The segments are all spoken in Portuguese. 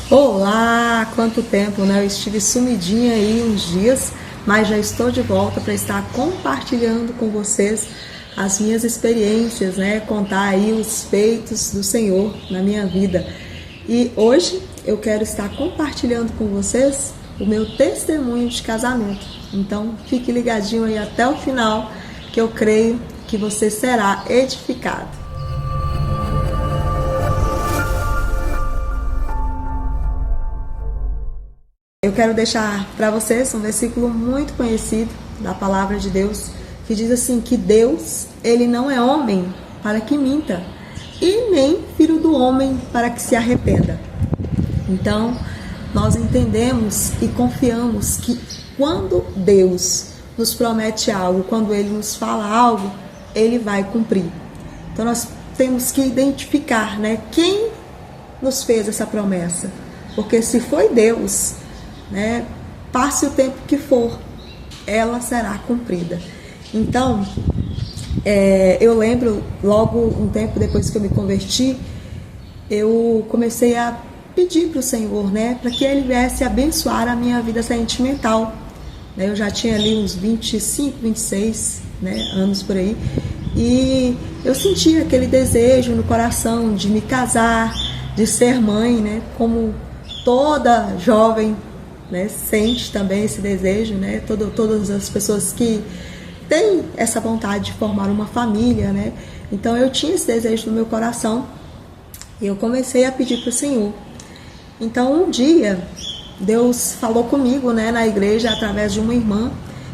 Olá, quanto tempo, né? Eu estive sumidinha aí uns dias, mas já estou de volta para estar compartilhando com vocês as minhas experiências, né? Contar aí os feitos do Senhor na minha vida. E hoje eu quero estar compartilhando com vocês o meu testemunho de casamento. Então fique ligadinho aí até o final, que eu creio que você será edificado. Eu quero deixar para vocês um versículo muito conhecido da palavra de Deus, que diz assim, que Deus, ele não é homem para que minta, e nem filho do homem para que se arrependa. Então, nós entendemos e confiamos que quando Deus nos promete algo, quando Ele nos fala algo, Ele vai cumprir. Então, nós temos que identificar, né, quem nos fez essa promessa. Porque se foi Deus, né, passe o tempo que for, ela será cumprida. Então, eu lembro, logo um tempo depois que eu me converti, eu comecei a pedir para o Senhor, né, para que Ele viesse abençoar a minha vida sentimental. Eu já tinha ali uns 25, 26, né, anos por aí, e eu sentia aquele desejo no coração de me casar, de ser mãe, né, como toda jovem, né, sente também esse desejo, né, todas as pessoas que têm essa vontade de formar uma família, né. Então eu tinha esse desejo no meu coração e eu comecei a pedir para o Senhor. Então um dia Deus falou comigo, né, na igreja através de uma irmã,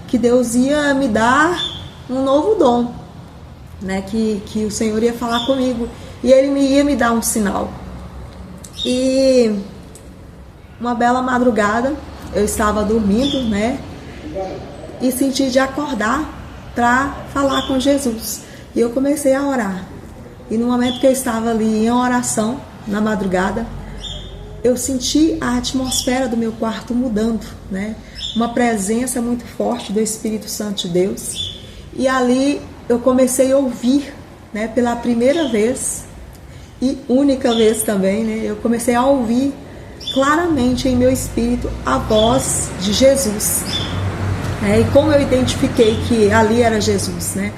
que Deus ia me dar um novo dom, né, que o Senhor ia falar comigo e Ele ia me dar um sinal. E uma bela madrugada, eu estava dormindo, né, e senti de acordar para falar com Jesus. E eu comecei a orar. E no momento que eu estava ali em oração, na madrugada, eu senti a atmosfera do meu quarto mudando, né, uma presença muito forte do Espírito Santo de Deus. E ali eu comecei a ouvir, né, pela primeira vez e única vez também, né, eu comecei a ouvir claramente em meu espírito a voz de Jesus. E como eu identifiquei que ali era Jesus, né?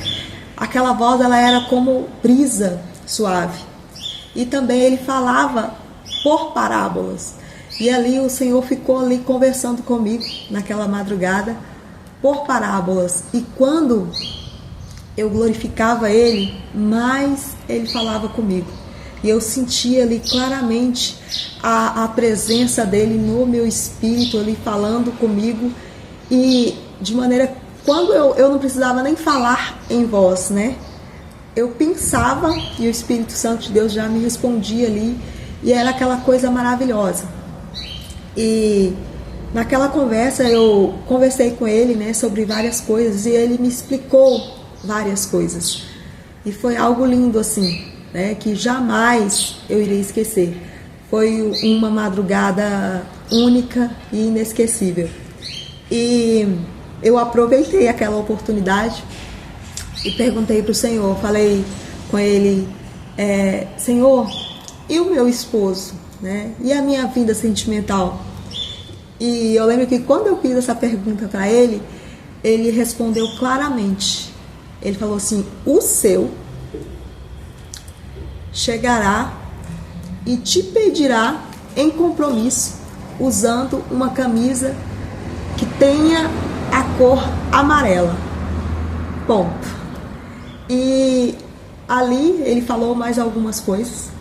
Aquela voz, ela era como brisa suave. E também ele falava por parábolas. E ali o Senhor ficou ali conversando comigo naquela madrugada por parábolas. E quando eu glorificava Ele, mais Ele falava comigo. E eu sentia ali claramente a presença dele no meu espírito, ali falando comigo. E de maneira, quando eu não precisava nem falar em voz, né? Eu pensava e o Espírito Santo de Deus já me respondia ali. E era aquela coisa maravilhosa. E naquela conversa eu conversei com ele, né, sobre várias coisas. E ele me explicou várias coisas. E foi algo lindo assim, né, que jamais eu irei esquecer. Foi uma madrugada única e inesquecível. E eu aproveitei aquela oportunidade e perguntei para o Senhor, falei com ele, Senhor, e o meu esposo, né? E a minha vida sentimental? E eu lembro que quando eu fiz essa pergunta para ele, ele respondeu claramente. Ele falou assim, o seu chegará e te pedirá em compromisso, usando uma camisa que tenha a cor amarela. Ponto. E ali ele falou mais algumas coisas.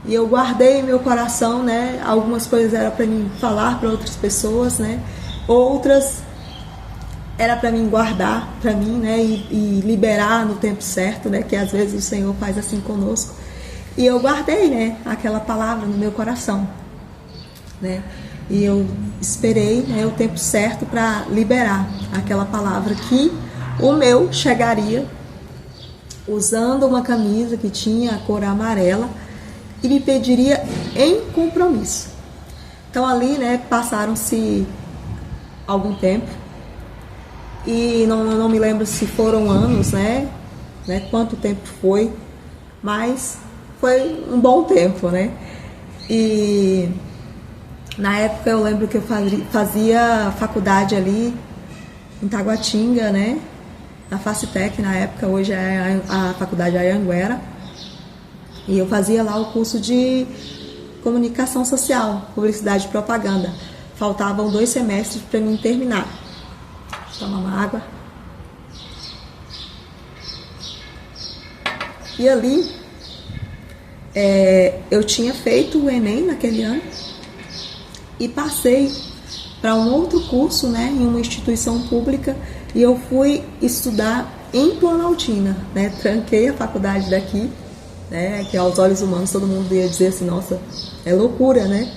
E eu guardei em meu coração, né? Algumas coisas era para mim falar para outras pessoas, né? Outras era para mim guardar para mim, né? E liberar no tempo certo, né? Que às vezes o Senhor faz assim conosco. E eu guardei, né? Aquela palavra no meu coração, né? E eu esperei, né, o tempo certo para liberar aquela palavra que o meu chegaria usando uma camisa que tinha a cor amarela e me pediria em compromisso. Então ali, né, passaram-se algum tempo e não me lembro se foram anos, né, quanto tempo foi, mas foi um bom tempo, né? E Na época eu lembro que eu fazia faculdade ali em Taguatinga, né? Na Facitec na época, hoje é a faculdade Anhanguera. E eu fazia lá o curso de comunicação social, publicidade e propaganda. Faltavam 2 semestres para mim terminar. Toma uma água. E ali, eu tinha feito o Enem naquele ano e passei para um outro curso, né, em uma instituição pública, e eu fui estudar em Planaltina, né? Tranquei a faculdade daqui, né, que aos olhos humanos todo mundo ia dizer assim, nossa, é loucura, né?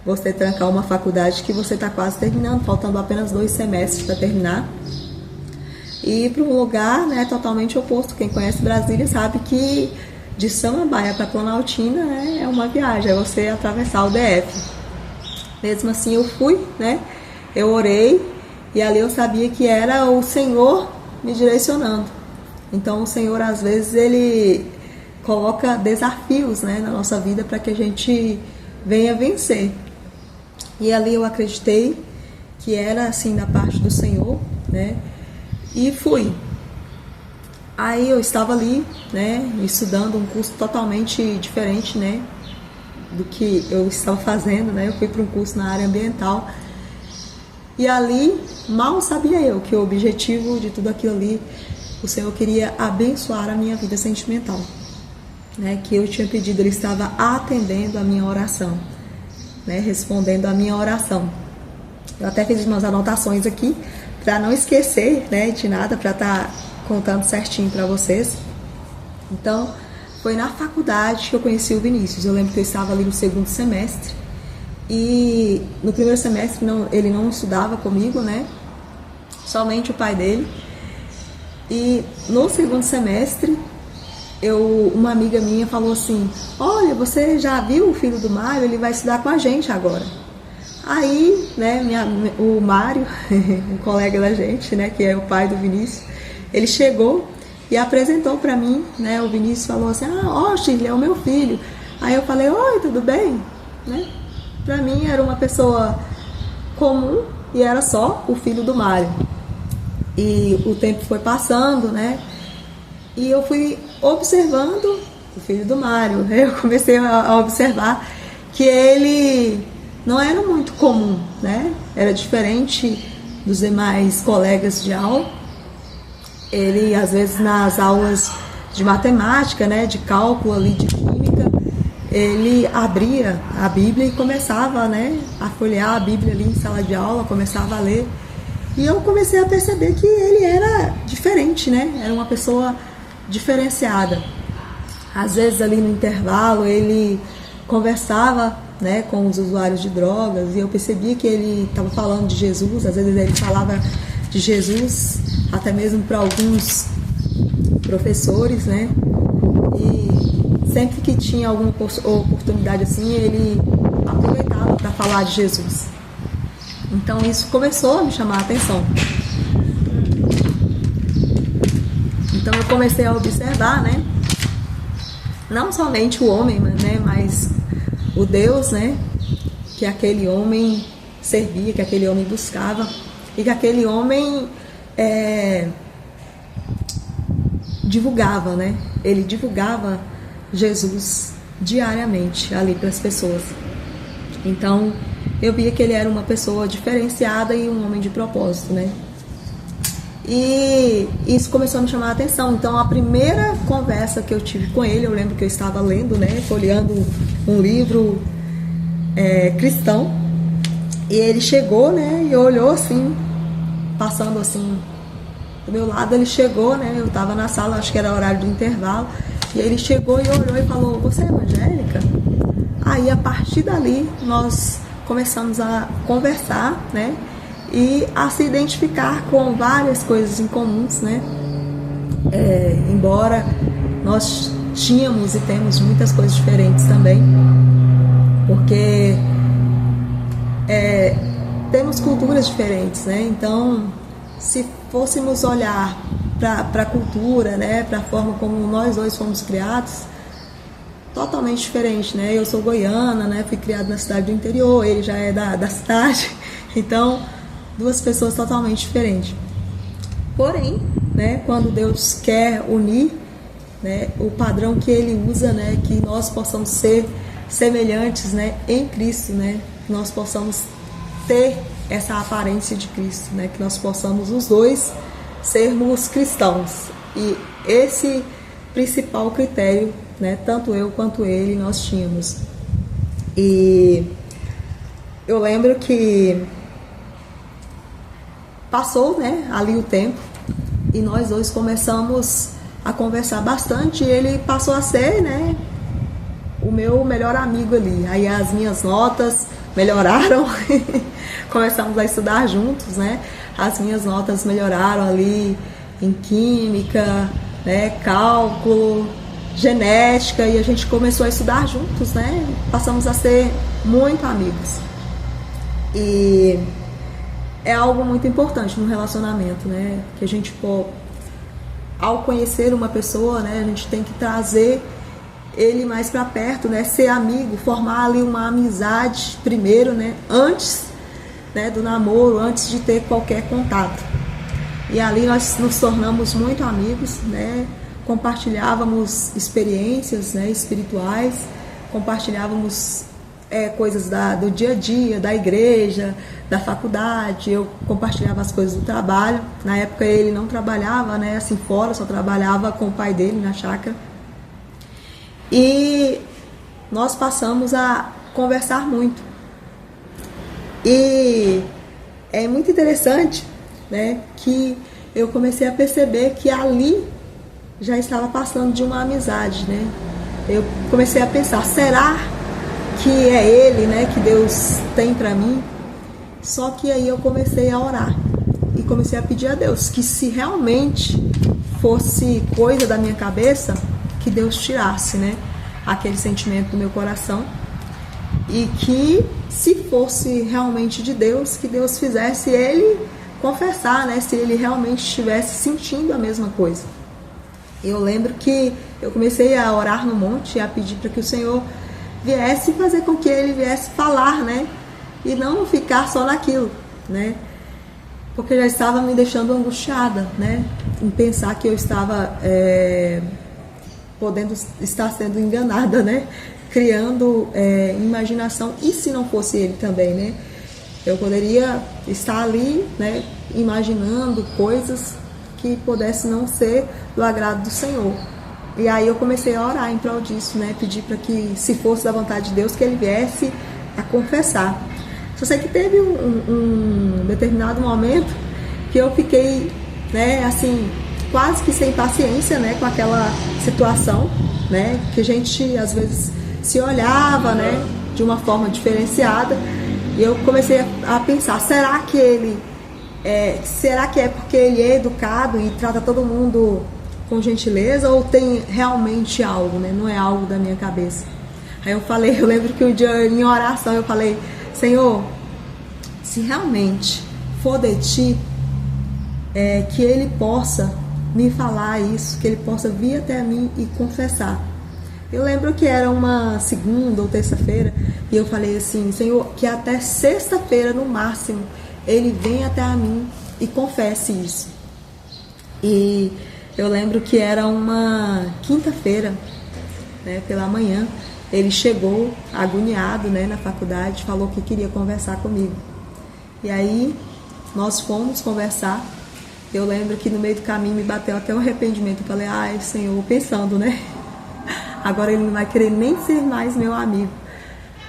Você trancar uma faculdade que você está quase terminando, faltando apenas 2 semestres para terminar. E para um lugar, né, totalmente oposto. Quem conhece Brasília sabe que de Samambaia para Planaltina, né, é uma viagem, é você atravessar o DF. Mesmo assim eu fui, né, eu orei e ali eu sabia que era o Senhor me direcionando. Então o Senhor às vezes ele coloca desafios, né, na nossa vida para que a gente venha vencer. E ali eu acreditei que era assim da parte do Senhor, né? E fui. Aí eu estava ali, né, estudando um curso totalmente diferente, né, do que eu estava fazendo, né? Eu fui para um curso na área ambiental. E ali, mal sabia eu que o objetivo de tudo aquilo ali, o Senhor queria abençoar a minha vida sentimental, né? Que eu tinha pedido, Ele estava atendendo a minha oração, né? Respondendo a minha oração. Eu até fiz umas anotações aqui para não esquecer, né, de nada, para estar contando certinho para vocês. Então, foi na faculdade que eu conheci o Vinícius. Eu lembro que eu estava ali no 2º semestre e no 1º semestre ele não estudava comigo, né? Somente o pai dele. E no 2º semestre, uma amiga minha falou assim, olha, você já viu o filho do Mário? Ele vai estudar com a gente agora. Aí, né, o Mário, um colega da gente, né, que é o pai do Vinícius, ele chegou e apresentou para mim, né, o Vinícius falou assim, Shirley, é o meu filho. Aí eu falei, oi, tudo bem? Né? Para mim era uma pessoa comum e era só o filho do Mário. E o tempo foi passando, né, e eu fui observando o filho do Mário. Eu comecei a observar que ele não era muito comum, né? Era diferente dos demais colegas de aula. Ele, às vezes, nas aulas de matemática, né, de cálculo ali, de química, ele abria a Bíblia e começava, né, a folhear a Bíblia ali em sala de aula, começava a ler. E eu comecei a perceber que ele era diferente, né? Era uma pessoa diferenciada. Às vezes, ali no intervalo, ele conversava, né, com os usuários de drogas, e eu percebia que ele estava falando de Jesus. Às vezes ele falava de Jesus até mesmo para alguns professores, né, e sempre que tinha alguma oportunidade assim, ele aproveitava para falar de Jesus. Então isso começou a me chamar a atenção. Então eu comecei a observar, né, não somente o homem, né, mas o Deus, né, que aquele homem servia, que aquele homem buscava, e que aquele homem divulgava, né? Ele divulgava Jesus diariamente ali para as pessoas. Então, eu via que ele era uma pessoa diferenciada e um homem de propósito, né? E isso começou a me chamar a atenção. Então, a primeira conversa que eu tive com ele, eu lembro que eu estava lendo, né, folheando um livro cristão, e ele chegou, né, e olhou assim, passando assim do meu lado. Ele chegou, né, eu estava na sala, acho que era horário do intervalo, e ele chegou e olhou e falou, você é evangélica? Aí, a partir dali, nós começamos a conversar, né, e a se identificar com várias coisas em comuns, né? Embora nós tínhamos e temos muitas coisas diferentes também, porque temos culturas diferentes, né? Então, se fôssemos olhar para a cultura, né, para a forma como nós dois fomos criados, totalmente diferente, né? Eu sou goiana, né? Fui criada na cidade do interior, ele já é da cidade, então duas pessoas totalmente diferentes. Porém, né, quando Deus quer unir, né, o padrão que Ele usa, né, que nós possamos ser semelhantes, né, em Cristo, né, que nós possamos ter essa aparência de Cristo, né, que nós possamos os dois sermos cristãos. E esse principal critério, né, tanto eu quanto ele nós tínhamos. E eu lembro que passou, né, ali o tempo e nós dois começamos a conversar bastante e ele passou a ser, né, o meu melhor amigo ali. Aí as minhas notas melhoraram, começamos a estudar juntos, né, as minhas notas melhoraram ali em química, né, cálculo, genética, e a gente começou a estudar juntos, né, passamos a ser muito amigos. E é algo muito importante no relacionamento, né? Que a gente, ao conhecer uma pessoa, né, a gente tem que trazer ele mais para perto, né? Ser amigo, formar ali uma amizade primeiro, né? Antes, né, do namoro, antes de ter qualquer contato. E ali nós nos tornamos muito amigos, né? Compartilhávamos experiências, né, espirituais, compartilhávamos coisas do dia a dia, da igreja, da faculdade. Eu compartilhava as coisas do trabalho. Na época ele não trabalhava, né, assim fora, só trabalhava com o pai dele na chácara. E nós passamos a conversar muito. E é muito interessante, né, que eu comecei a perceber que ali já estava passando de uma amizade, né? Eu comecei a pensar, será que é ele, né, que Deus tem para mim? Só que aí eu comecei a orar e comecei a pedir a Deus que, se realmente fosse coisa da minha cabeça, que Deus tirasse, né, aquele sentimento do meu coração, e que, se fosse realmente de Deus, que Deus fizesse ele confessar, né, se ele realmente estivesse sentindo a mesma coisa. Eu lembro que eu comecei a orar no monte e a pedir para que o Senhor viesse fazer com que ele viesse falar, né? E não ficar só naquilo, né? Porque já estava me deixando angustiada, né? Em pensar que eu estava podendo estar sendo enganada, né? Criando imaginação. E se não fosse ele também, né? Eu poderia estar ali, né, imaginando coisas que pudesse não ser do agrado do Senhor. E aí eu comecei a orar em prol disso, né? Pedir para que, se fosse da vontade de Deus, que ele viesse a confessar. Só sei que teve um determinado momento que eu fiquei, né, assim, quase que sem paciência, né, com aquela situação, né? Que a gente às vezes se olhava, né, de uma forma diferenciada. E eu comecei a pensar, será que é porque ele é educado e trata todo mundo com gentileza, ou tem realmente algo, né? Não é algo da minha cabeça. Aí eu lembro que um dia em oração eu falei, Senhor, se realmente for de ti, que ele possa me falar isso, que ele possa vir até mim e confessar. Eu lembro que era uma segunda ou terça-feira e eu falei assim, Senhor, que até sexta-feira no máximo ele vem até a mim e confesse isso. E eu lembro que era uma quinta-feira, né, pela manhã, ele chegou agoniado, né, na faculdade, falou que queria conversar comigo. E aí nós fomos conversar. Eu lembro que no meio do caminho me bateu até um arrependimento. Eu falei, ai, Senhor, pensando, né? Agora ele não vai querer nem ser mais meu amigo.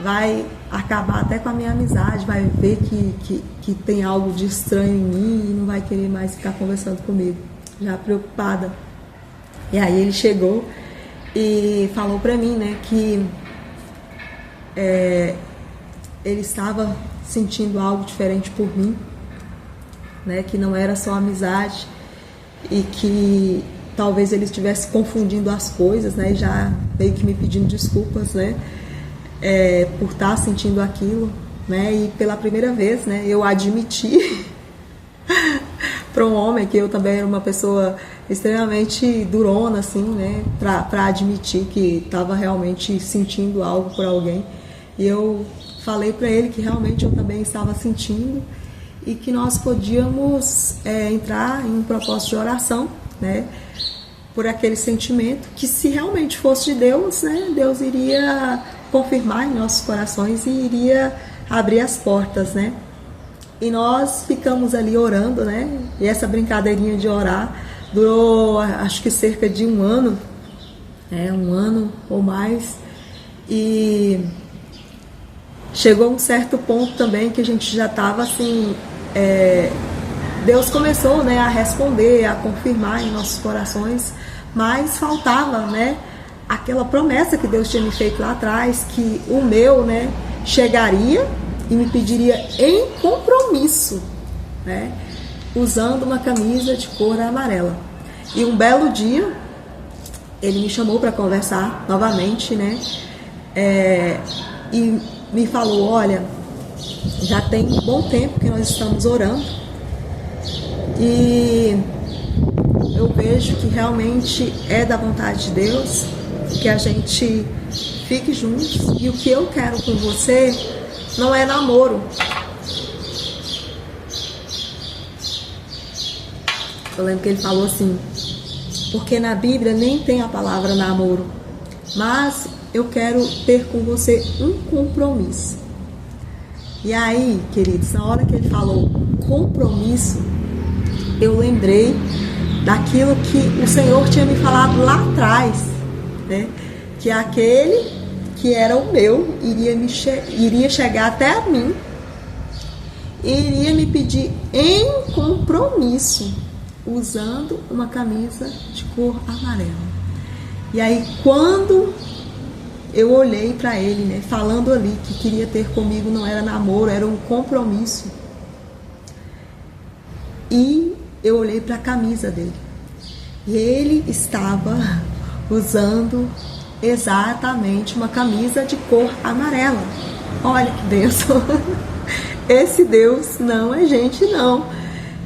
Vai acabar até com a minha amizade, vai ver que tem algo de estranho em mim e não vai querer mais ficar conversando comigo. Já preocupada. E aí ele chegou e falou pra mim, né, que ele estava sentindo algo diferente por mim, né, que não era só amizade e que talvez ele estivesse confundindo as coisas, né, e já meio que me pedindo desculpas, né, por estar sentindo aquilo, né, e pela primeira vez, né, eu admiti para um homem, que eu também era uma pessoa extremamente durona, assim, né, para admitir que estava realmente sentindo algo por alguém. E eu falei para ele que realmente eu também estava sentindo e que nós podíamos entrar em um propósito de oração, né, por aquele sentimento, que se realmente fosse de Deus, né, Deus iria confirmar em nossos corações e iria abrir as portas, né. E nós ficamos ali orando, né, e essa brincadeirinha de orar durou, acho que cerca de um ano, um ano ou mais, e chegou um certo ponto também que a gente já estava assim, Deus começou, né, a responder, a confirmar em nossos corações, mas faltava, né, aquela promessa que Deus tinha me feito lá atrás, que o meu, né, chegaria e me pediria em compromisso, né, usando uma camisa de cor amarela. E um belo dia ele me chamou para conversar novamente, né, e me falou: olha, já tem um bom tempo que nós estamos orando e eu vejo que realmente é da vontade de Deus que a gente fique juntos, e o que eu quero com você não é namoro. Eu lembro que ele falou assim: porque na Bíblia nem tem a palavra namoro, mas eu quero ter com você um compromisso. E aí, queridos, na hora que ele falou compromisso, eu lembrei daquilo que o Senhor tinha me falado lá atrás, né? Que aquele que era o meu iria chegar até a mim e iria me pedir em compromisso, usando uma camisa de cor amarela. E aí, quando eu olhei para ele, né, falando ali que queria ter comigo, não era namoro, era um compromisso. E eu olhei para a camisa dele. E ele estava usando exatamente uma camisa de cor amarela. Olha que bênção! Esse Deus não é gente, não.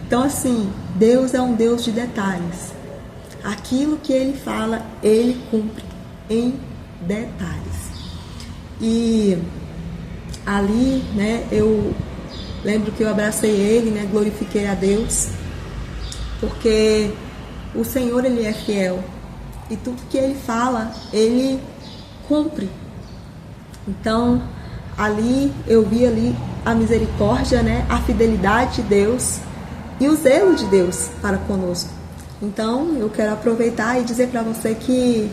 Então, assim, Deus é um Deus de detalhes. Aquilo que ele fala, ele cumpre em detalhes. E ali, né, eu lembro que eu abracei ele, né, glorifiquei a Deus, porque o Senhor, ele é fiel e tudo que ele fala, ele cumpre. Então, ali eu vi ali a misericórdia, né, a fidelidade de Deus e o zelo de Deus para conosco. Então, eu quero aproveitar e dizer para você que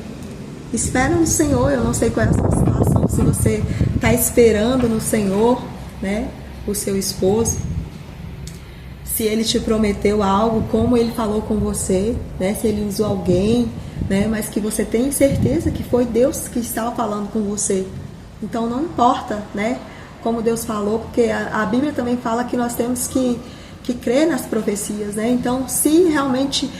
espera no Senhor. Eu não sei qual é a sua situação, se você está esperando no Senhor, né, o seu esposo, se ele te prometeu algo, como ele falou com você, né, se ele usou alguém, né, mas que você tem certeza que foi Deus que estava falando com você. Então não importa, né, como Deus falou, porque a Bíblia também fala que nós temos que crer nas profecias, né? Então, se realmente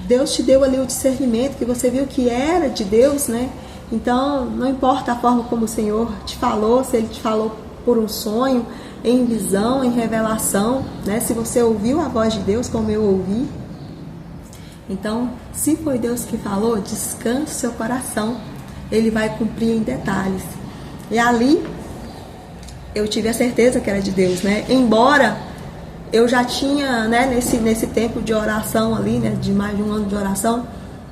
Deus te deu ali o discernimento, que você viu que era de Deus, né? Então, não importa a forma como o Senhor te falou, se Ele te falou por um sonho, em visão, em revelação, né? Se você ouviu a voz de Deus, como eu ouvi. Então, se foi Deus que falou, descanse seu coração. Ele vai cumprir em detalhes. E ali, eu tive a certeza que era de Deus, né? Embora eu já tinha, né, nesse tempo de oração ali, né, de mais de um ano de oração,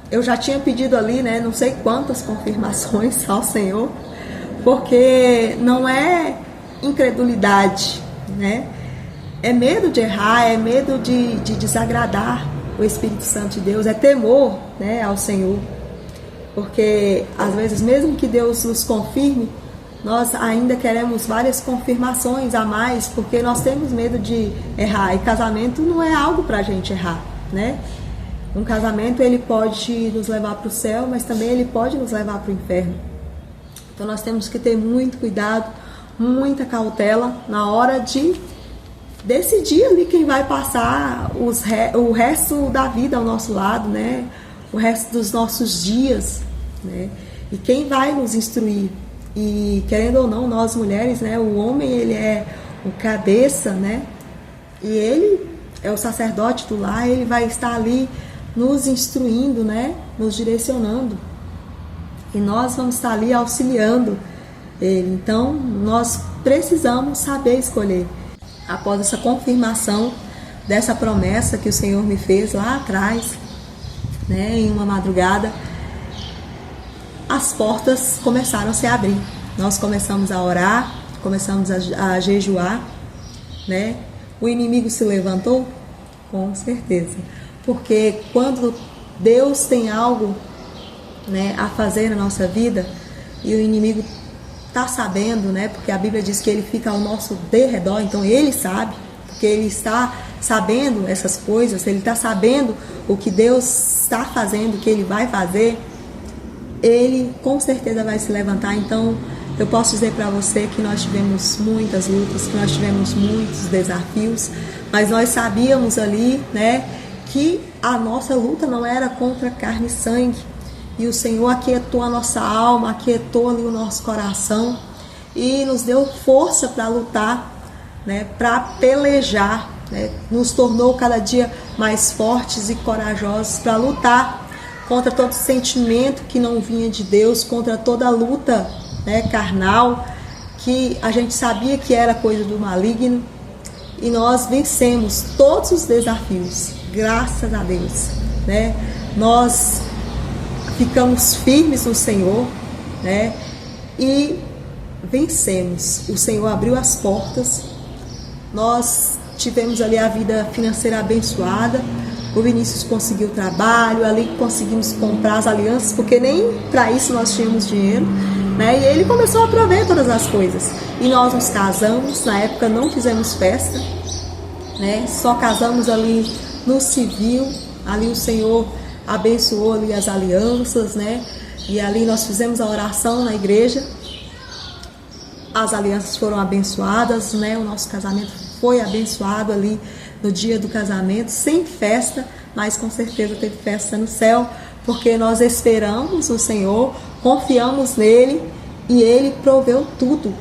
eu já tinha pedido ali, né, não sei quantas confirmações ao Senhor, porque não é incredulidade, né, é medo de errar, é medo de desagradar o Espírito Santo de Deus, é temor, né, ao Senhor, porque às vezes mesmo que Deus nos confirme, nós ainda queremos várias confirmações a mais, porque nós temos medo de errar. E casamento não é algo para a gente errar, né? Um casamento, ele pode nos levar para o céu, mas também ele pode nos levar para o inferno. Então nós temos que ter muito cuidado, muita cautela na hora de decidir ali quem vai passar o resto da vida ao nosso lado, né? O resto dos nossos dias, né? E quem vai nos instruir. E querendo ou não, nós mulheres, né, o homem, ele é o cabeça, né, e ele é o sacerdote do lar, ele vai estar ali nos instruindo, né? Nos direcionando. E nós vamos estar ali auxiliando ele. Então, nós precisamos saber escolher. Após essa confirmação dessa promessa que o Senhor me fez lá atrás, né, em uma madrugada, as portas começaram a se abrir. Nós começamos a orar, começamos a jejuar, né? O inimigo se levantou? Com certeza. Porque quando Deus tem algo, né, a fazer na nossa vida, e o inimigo está sabendo, né? Porque a Bíblia diz que ele fica ao nosso derredor, então ele sabe, porque ele está sabendo essas coisas, ele está sabendo o que Deus está fazendo, o que ele vai fazer, ele com certeza vai se levantar. Então eu posso dizer para você que nós tivemos muitas lutas, que nós tivemos muitos desafios, mas nós sabíamos ali, né, que a nossa luta não era contra carne e sangue, e o Senhor aquietou a nossa alma, aquietou ali o nosso coração e nos deu força para lutar, né, para pelejar, né, nos tornou cada dia mais fortes e corajosos para lutar contra todo sentimento que não vinha de Deus, contra toda luta, né, carnal, que a gente sabia que era coisa do maligno, e nós vencemos todos os desafios, graças a Deus, né? Nós ficamos firmes no Senhor, né? E vencemos. O Senhor abriu as portas, nós tivemos ali a vida financeira abençoada. O Vinícius conseguiu trabalho, ali conseguimos comprar as alianças, porque nem para isso nós tínhamos dinheiro, né? E ele começou a prover todas as coisas. E nós nos casamos, na época não fizemos festa, né? Só casamos ali no civil, ali o Senhor abençoou ali as alianças, né? E ali nós fizemos a oração na igreja, as alianças foram abençoadas, né? O nosso casamento foi abençoado ali no dia do casamento, sem festa, mas com certeza teve festa no céu, porque nós esperamos o Senhor, confiamos nele e ele proveu tudo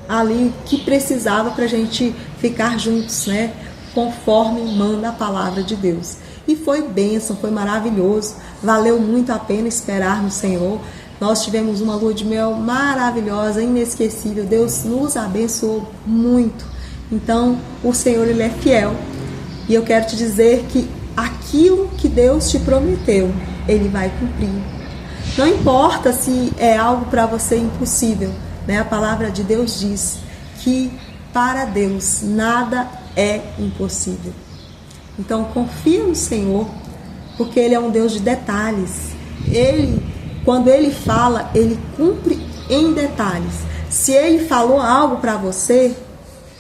ali que precisava para a gente ficar juntos, né? Conforme manda a palavra de Deus. E foi bênção, foi maravilhoso, valeu muito a pena esperar no Senhor. Nós tivemos uma lua de mel maravilhosa, inesquecível, Deus nos abençoou muito. Então, o Senhor, ele é fiel. E eu quero te dizer que aquilo que Deus te prometeu, ele vai cumprir. Não importa se é algo para você impossível, né? A palavra de Deus diz que para Deus nada é impossível. Então confia no Senhor, porque Ele é um Deus de detalhes. Quando Ele fala, Ele cumpre em detalhes. Se Ele falou algo para você,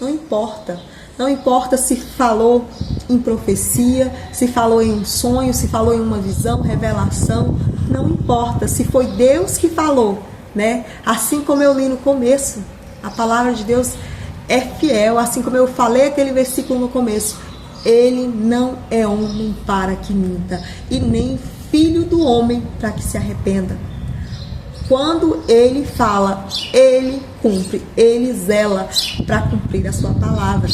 não importa. Não importa se falou em profecia, se falou em um sonho, se falou em uma visão, revelação. Não importa se foi Deus que falou, né? Assim como eu li no começo, a palavra de Deus é fiel. Assim como eu falei aquele versículo no começo, Ele não é homem para que minta, e nem filho do homem para que se arrependa. Quando Ele fala, Ele cumpre, Ele zela para cumprir a sua palavra.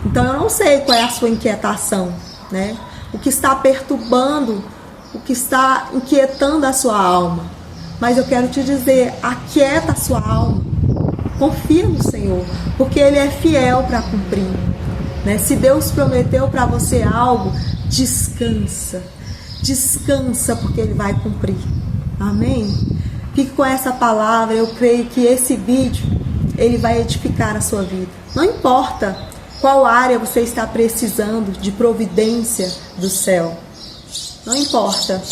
Então eu não sei qual é a sua inquietação, né? O que está perturbando, o que está inquietando a sua alma. Mas eu quero te dizer, aquieta a sua alma, confia no Senhor, porque Ele é fiel para cumprir, né? Se Deus prometeu para você algo, descansa, descansa, porque Ele vai cumprir. Amém? Fique com essa palavra. Eu creio que esse vídeo, ele vai edificar a sua vida. Não importa qual área você está precisando de providência do céu. Não importa.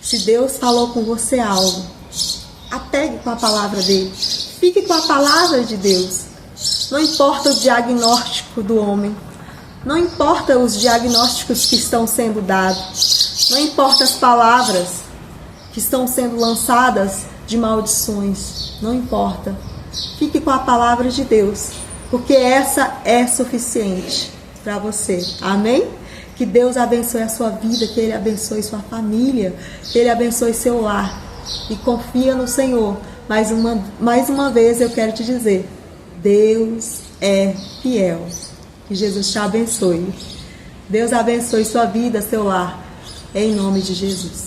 Se Deus falou com você algo, apegue com a palavra dele. Fique com a palavra de Deus. Não importa o diagnóstico do homem. Não importa os diagnósticos que estão sendo dados. Não importa as palavras que estão sendo lançadas de maldições. Não importa. Fique com a palavra de Deus, porque essa é suficiente para você. Amém? Que Deus abençoe a sua vida, que Ele abençoe sua família, que Ele abençoe seu lar. E confia no Senhor. Mais uma vez eu quero te dizer, Deus é fiel. Que Jesus te abençoe. Deus abençoe sua vida, seu lar, em nome de Jesus.